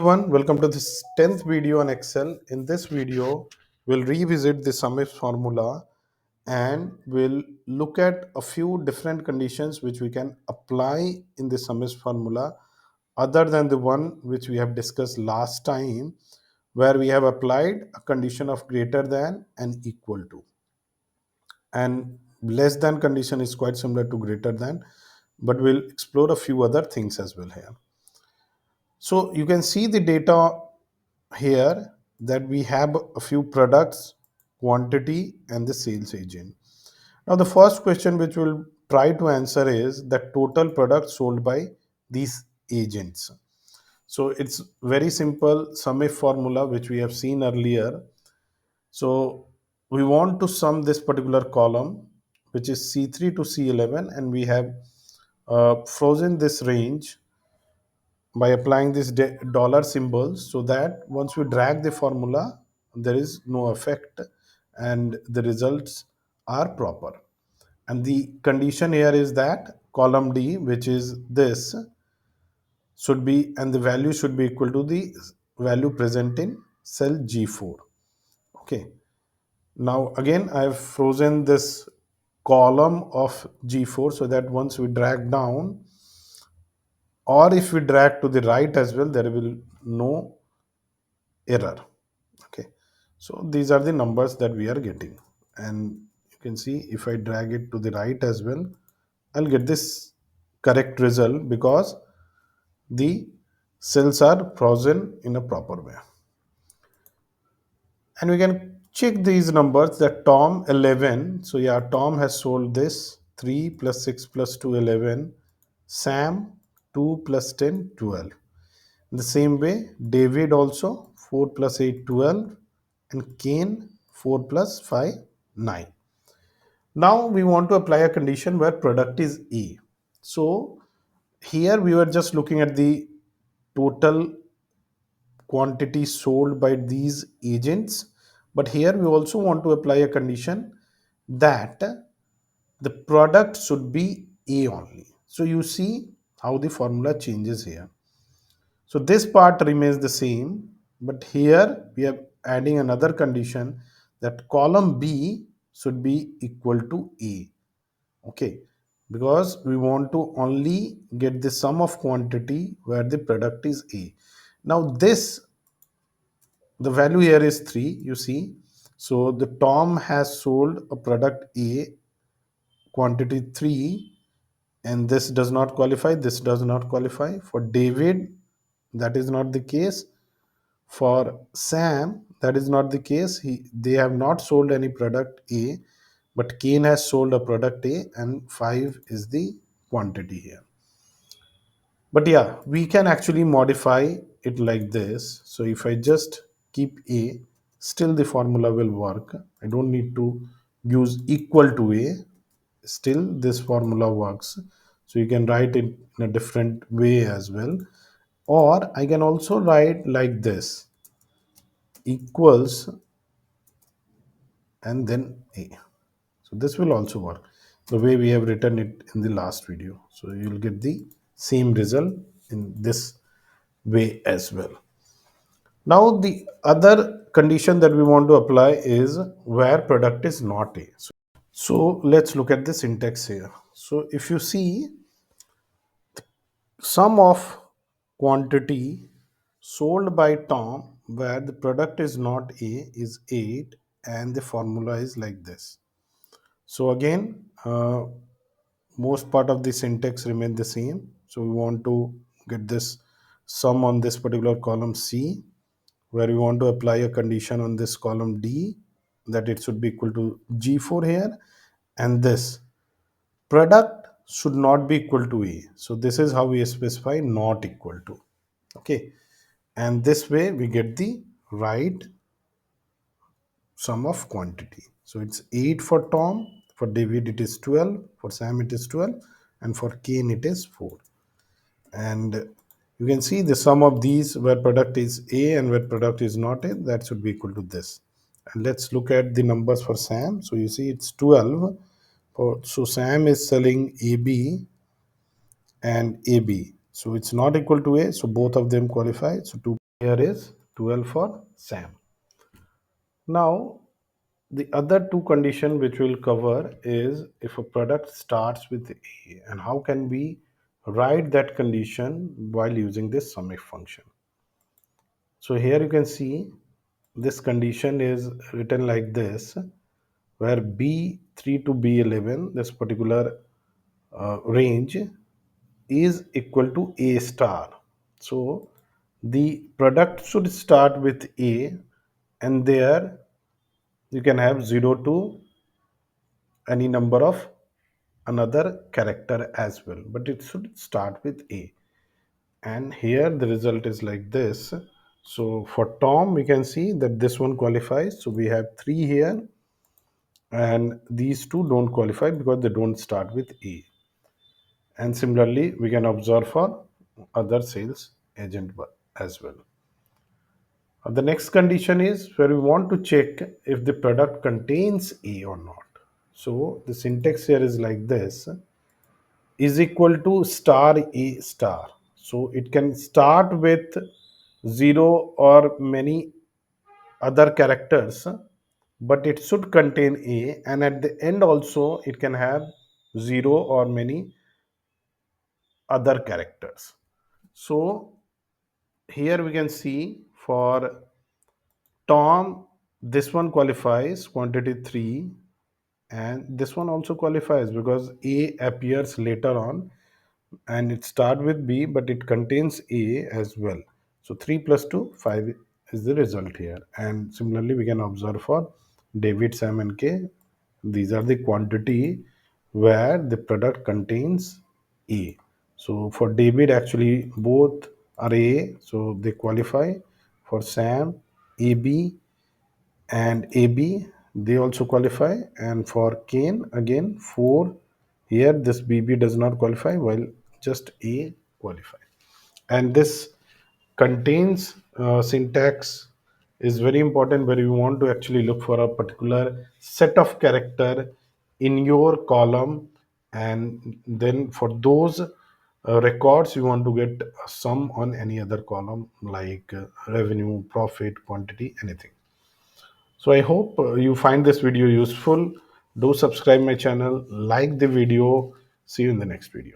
Everyone, welcome to this 10th video on Excel. In this video, we'll revisit the SUMIFS formula and we'll look at a few different conditions which we can apply in the SUMIFS formula other than the one which we have discussed last time, where we have applied a condition of greater than and equal to. And less than condition is quite similar to greater than, but we'll explore a few other things as well here. So you can see the data here that we have a few products, quantity, and the sales agent. Now, the first question which we'll try to answer is the total products sold by these agents. So it's very simple SUMIF formula which we have seen earlier. So we want to sum this particular column, which is C3 to C11, and we have frozen this range by applying this dollar symbols, so that once we drag the formula there is no effect and the results are proper. And the condition here is that column D, which is this, should be, and the value should be equal to the value present in cell G4. Okay, now again I have frozen this column of G4 so that once we drag down, or if we drag to the right as well, there will no error. Okay, so these are the numbers that we are getting, and you can see if I drag it to the right as well, I'll get this correct result because the cells are frozen in a proper way. And we can check these numbers, that Tom 11, so yeah, Tom has sold this 3 plus 6 plus 2 11, Sam 2 plus 10 12. In the same way, David also 4 plus 8 12, and Cain 4 plus 5 9. Now we want to apply a condition where product is A. So here we were just looking at the total quantity sold by these agents, but here we also want to apply a condition that the product should be A only. So you see how the formula changes here. So this part remains the same, but here we are adding another condition that column B should be equal to A. Okay, because we want to only get the sum of quantity where the product is A. Now this, the value here is 3, you see. So the Tom has sold a product A, quantity 3, and this does not qualify, this does not qualify. For David, that is not the case. For Sam, that is not the case. They have not sold any product A, but Cain has sold a product A, and 5 is the quantity here. But yeah, we can actually modify it like this. So if I just keep A, still the formula will work. I don't need to use equal to A. Still this formula works. So you can write it in a different way as well. Or I can also write like this, equals and then A. So this will also work the way we have written it in the last video. So you'll get the same result in this way as well. Now the other condition that we want to apply is where product is not A. So let's look at the syntax here. So if you see, sum of quantity sold by Tom where the product is not A is 8, and the formula is like this. So again, most part of the syntax remain the same. So we want to get this sum on this particular column C, where we want to apply a condition on this column D that it should be equal to G4 here, and this product should not be equal to A. So this is how we specify not equal to. Okay, and this way we get the right sum of quantity. So it's 8 for Tom, for David it is 12, for Sam it is 12, and for Cain it is 4. And you can see the sum of these where product is A and where product is not A, that should be equal to this. And let's look at the numbers for Sam. So you see it's 12. So Sam is selling AB and AB. So it's not equal to A, so both of them qualify. So 2 Here is 12 for Sam. Now, the other two condition which we'll cover is if a product starts with A, and how can we write that condition while using this SUMIFS function. So here you can see this condition is written like this, where B3 to B11, this particular range, is equal to A star. So the product should start with A, and there you can have 0 to any number of another character as well, but it should start with A. And here the result is like this. So for Tom, we can see that this one qualifies. So we have 3 here, and these two don't qualify because they don't start with A. And similarly, we can observe for other sales agent as well. The next condition is where we want to check if the product contains A or not. So the syntax here is like this, is equal to star A star. So it can start with 0 or many other characters, but it should contain A, and at the end also it can have 0 or many other characters. So here we can see for Tom, this one qualifies, quantity 3, and this one also qualifies because A appears later on and it starts with B, but it contains A as well. So 3 plus 2, 5 is the result here. And similarly, we can observe for David, Sam, and K. These are the quantity where the product contains A. So for David, actually, both are A, so they qualify. For Sam, AB and AB, they also qualify. And for Kane, again, 4. Here, this BB does not qualify, while just A qualify. And this contains syntax is very important where you want to actually look for a particular set of character in your column, and then for those records you want to get a sum on any other column like revenue, profit, quantity, anything. So I hope you find this video useful. Do subscribe my channel, like the video. See you in the next video.